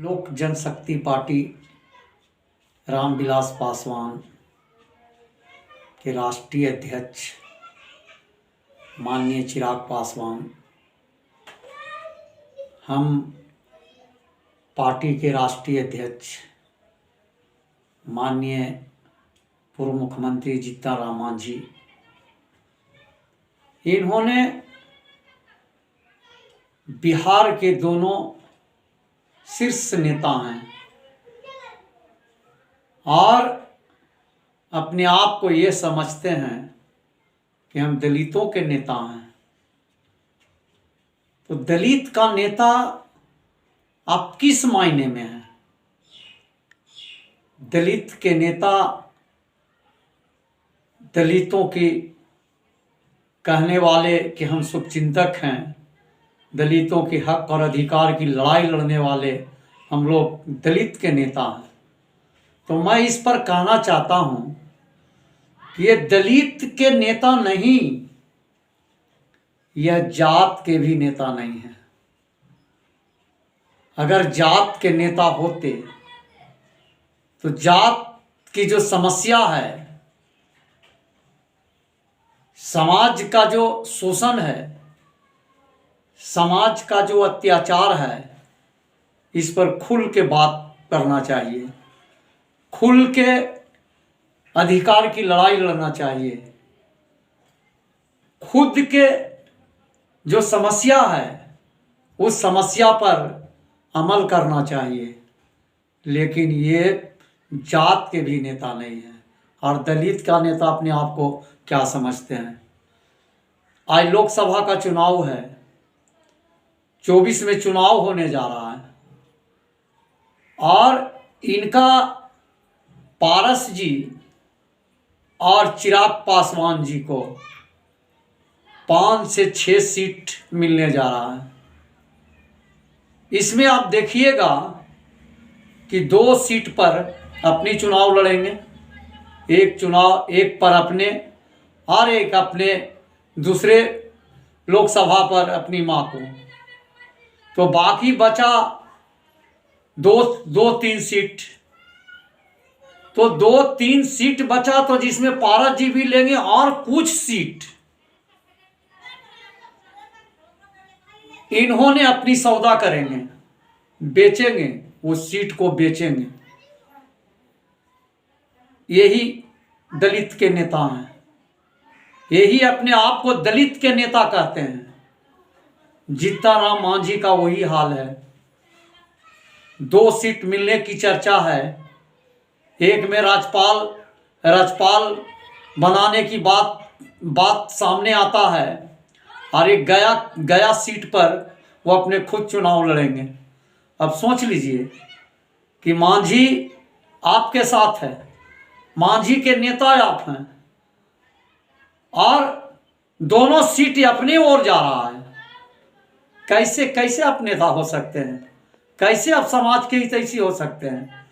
लोक जनशक्ति पार्टी रामविलास पासवान के राष्ट्रीय अध्यक्ष माननीय चिराग पासवान, हम पार्टी के राष्ट्रीय अध्यक्ष माननीय पूर्व मुख्यमंत्री जीतन राम मांझी, इन्होंने बिहार के दोनों शीर्ष नेता हैं और अपने आप को ये समझते हैं कि हम दलितों के नेता हैं। तो दलित का नेता आप किस मायने में है? दलित के नेता दलितों की कहने वाले कि हम शुभचिंतक हैं, दलितों के हक और अधिकार की लड़ाई लड़ने वाले हम लोग दलित के नेता हैं। तो मैं इस पर कहना चाहता हूं कि ये दलित के नेता नहीं, यह जात के भी नेता नहीं है। अगर जात के नेता होते तो जात की जो समस्या है, समाज का जो शोषण है, समाज का जो अत्याचार है, इस पर खुल के बात करना चाहिए, खुल के अधिकार की लड़ाई लड़ना चाहिए। खुद के जो समस्या है उस समस्या पर अमल करना चाहिए। लेकिन ये जात के भी नेता नहीं है और दलित का नेता अपने आप को क्या समझते हैं। आज लोकसभा का चुनाव है, 24 में चुनाव होने जा रहा है और इनका पारस जी और चिराग पासवान जी को 5 से 6 सीट मिलने जा रहा है। इसमें आप देखिएगा कि 2 सीट पर अपनी चुनाव लड़ेंगे, एक पर अपने और एक अपने दूसरे लोकसभा पर अपनी मां को। तो बाकी बचा 2-3 सीट। तो 2-3 सीट बचा, तो जिसमें पारस जी भी लेंगे और कुछ सीट इन्होंने अपनी सौदा करेंगे, बेचेंगे, उस सीट को बेचेंगे। यही दलित के नेता हैं, यही अपने आप को दलित के नेता कहते हैं। जीतन राम मांझी का वही हाल है। 2 सीट मिलने की चर्चा है, एक में राज्यपाल बनाने की बात सामने आता है और एक गया सीट पर वो अपने खुद चुनाव लड़ेंगे। अब सोच लीजिए कि मांझी आपके साथ है, मांझी के नेता आप हैं और दोनों सीट अपनी ओर जा रहा है। कैसे आप नेता हो सकते हैं? कैसे आप समाज के हितैषी हो सकते हैं?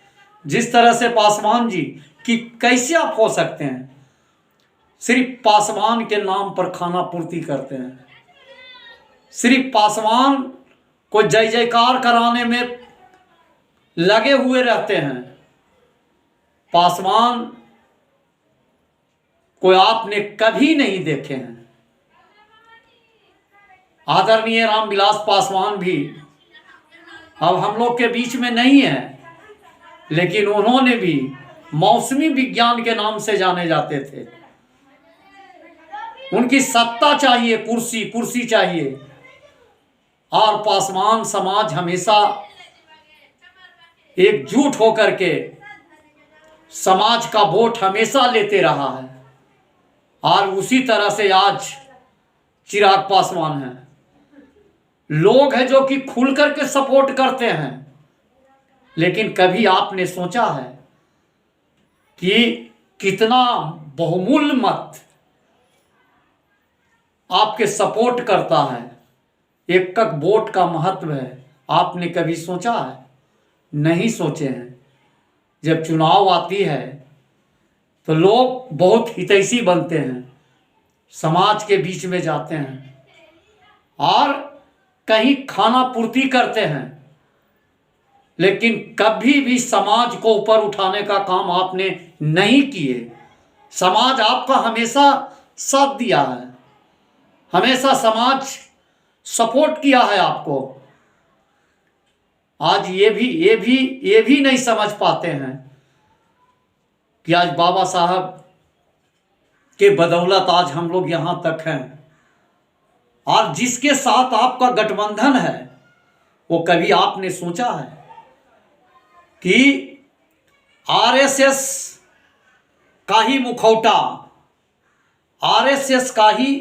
जिस तरह से पासवान जी कि कैसे आप हो सकते हैं? सिर्फ पासवान के नाम पर खाना पूर्ति करते हैं, सिर्फ पासवान को जय जयकार कराने में लगे हुए रहते हैं। पासवान को आपने कभी नहीं देखे हैं। आदरणीय रामविलास पासवान भी अब हम लोग के बीच में नहीं है, लेकिन उन्होंने भी मौसमी विज्ञान के नाम से जाने जाते थे। उनकी सत्ता चाहिए, कुर्सी चाहिए। और पासवान समाज हमेशा एकजुट होकर के समाज का वोट हमेशा लेते रहा है और उसी तरह से आज चिराग पासवान हैं। लोग हैं जो कि खुल करके सपोर्ट करते हैं, लेकिन कभी आपने सोचा है कि कितना बहुमूल्य मत आपके सपोर्ट करता है? एक वोट का महत्व है, आपने कभी सोचा है? नहीं सोचे हैं। जब चुनाव आती है तो लोग बहुत हितैषी बनते हैं, समाज के बीच में जाते हैं और कहीं खाना पूर्ति करते हैं लेकिन कभी भी समाज को ऊपर उठाने का काम आपने नहीं किए। समाज आपका हमेशा साथ दिया है, हमेशा समाज सपोर्ट किया है आपको। आज ये भी नहीं समझ पाते हैं कि आज बाबा साहब के बदौलत आज हम लोग यहाँ तक हैं। और जिसके साथ आपका गठबंधन है वो कभी आपने सोचा है कि आरएसएस का ही मुखौटा, आरएसएस का ही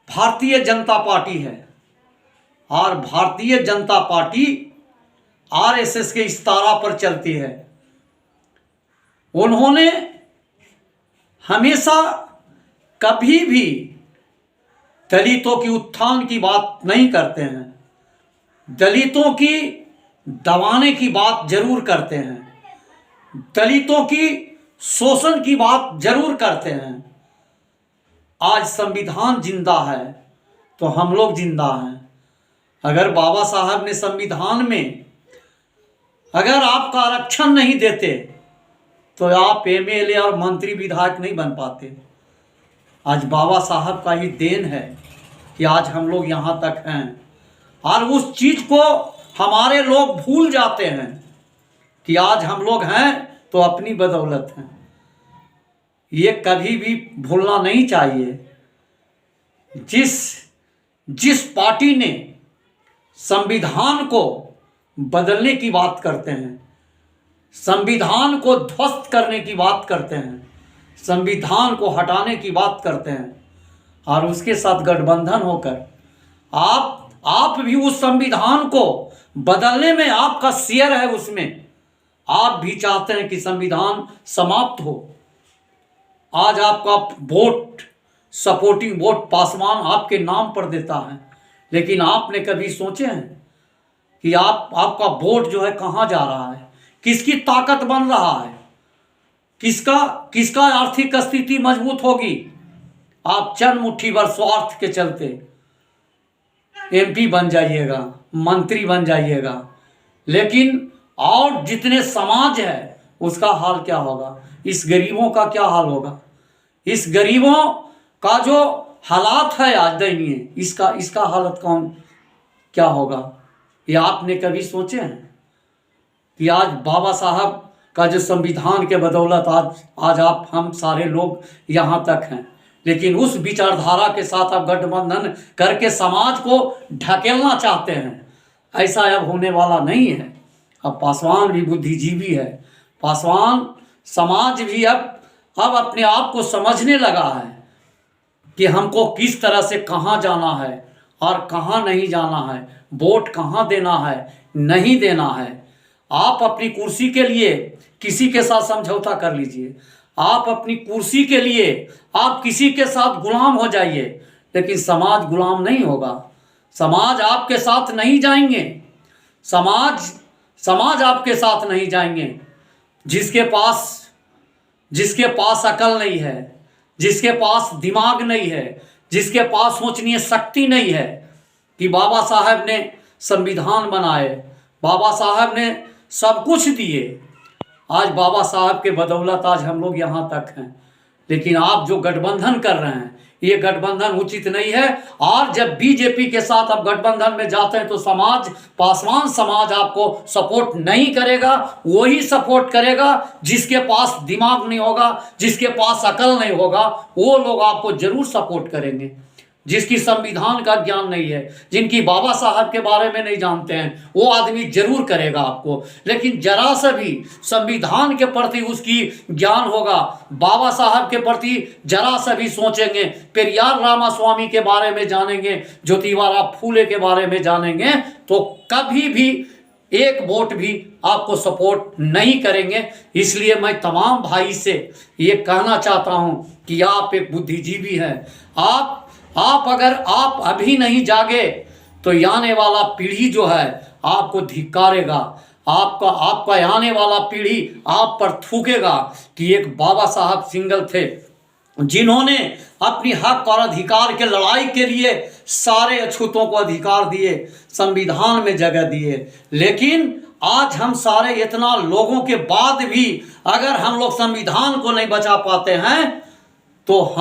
भारतीय जनता पार्टी है और भारतीय जनता पार्टी आरएसएस के इस्तारा पर चलती है। उन्होंने हमेशा कभी भी दलितों की उत्थान की बात नहीं करते हैं, दलितों की दबाने की बात जरूर करते हैं, दलितों की शोषण की बात जरूर करते हैं। आज संविधान जिंदा है तो हम लोग जिंदा हैं। अगर बाबा साहब ने संविधान में अगर आपका आरक्षण नहीं देते तो आप एमएलए और मंत्री विधायक नहीं बन पाते। आज बाबा साहब का ही देन है कि आज हम लोग यहाँ तक हैं। और उस चीज़ को हमारे लोग भूल जाते हैं कि आज हम लोग हैं तो अपनी बदौलत हैं। ये कभी भी भूलना नहीं चाहिए। जिस पार्टी ने संविधान को बदलने की बात करते हैं, संविधान को ध्वस्त करने की बात करते हैं, संविधान को हटाने की बात करते हैं और उसके साथ गठबंधन होकर आप भी उस संविधान को बदलने में आपका शेयर है, उसमें आप भी चाहते हैं कि संविधान समाप्त हो। आज आपका वोट, सपोर्टिंग वोट पासवान आपके नाम पर देता है, लेकिन आपने कभी सोचे हैं कि आपका वोट जो है कहाँ जा रहा है, किसकी ताकत बन रहा है, किसका आर्थिक स्थिति मजबूत होगी। आप चंद मुट्ठी भर स्वार्थ के चलते एमपी बन जाइएगा, मंत्री बन जाइएगा, लेकिन और जितने समाज है उसका हाल क्या होगा, इस गरीबों का क्या हाल होगा, इस गरीबों का जो हालात है आज दयनीय, इसका हालत क्या होगा। ये आपने कभी सोचे हैं कि आज बाबा साहब का जो संविधान के बदौलत आज आप हम सारे लोग यहाँ तक हैं, लेकिन उस विचारधारा के साथ आप गठबंधन करके समाज को ढकेलना चाहते हैं। ऐसा अब होने वाला नहीं है। अब पासवान भी बुद्धिजीवी है, पासवान समाज भी अब अपने आप को समझने लगा है कि हमको किस तरह से कहाँ जाना है और कहाँ नहीं जाना है, वोट कहाँ देना है, नहीं देना है। आप अपनी कुर्सी के लिए किसी के साथ समझौता कर लीजिए, आप अपनी कुर्सी के लिए आप किसी के साथ गुलाम हो जाइए, लेकिन समाज गुलाम नहीं होगा। समाज आपके साथ नहीं जाएंगे, समाज आपके साथ नहीं जाएंगे। जिसके पास अकल नहीं है, जिसके पास दिमाग नहीं है, जिसके पास सोचने शक्ति नहीं है कि बाबा साहब ने संविधान बनाए, बाबा साहब ने सब कुछ दिए। आज बाबा साहब के बदौलत आज हम लोग यहाँ तक हैं, लेकिन आप जो गठबंधन कर रहे हैं ये गठबंधन उचित नहीं है। और जब बीजेपी के साथ आप गठबंधन में जाते हैं तो पासवान समाज आपको सपोर्ट नहीं करेगा, वही सपोर्ट करेगा जिसके पास दिमाग नहीं होगा, जिसके पास अकल नहीं होगा, वो लोग आपको जरूर सपोर्ट करेंगे। जिसकी संविधान का ज्ञान नहीं है, जिनकी बाबा साहब के बारे में नहीं जानते हैं, वो आदमी जरूर करेगा आपको। लेकिन जरा सा भी संविधान के प्रति उसकी ज्ञान होगा, बाबा साहब के प्रति जरा सा भी सोचेंगे, पेरियार रामास्वामी के बारे में जानेंगे, ज्योतिबा फूले के बारे में जानेंगे, तो कभी भी एक वोट भी आपको सपोर्ट नहीं करेंगे। इसलिए मैं तमाम भाई से ये कहना चाहता हूँ कि आप एक बुद्धिजीवी हैं। आप अगर आप अभी नहीं जागे तो आने वाला पीढ़ी जो है आपको धिक्कारेगा, आपका आने वाला पीढ़ी आप पर थूकेगा कि एक बाबा साहब सिंगल थे जिन्होंने अपनी हक और अधिकार के लड़ाई के लिए सारे अछूतों को अधिकार दिए, संविधान में जगह दिए। लेकिन आज हम सारे इतना लोगों के बाद भी अगर हम लोग संविधान को नहीं बचा पाते हैं तो हम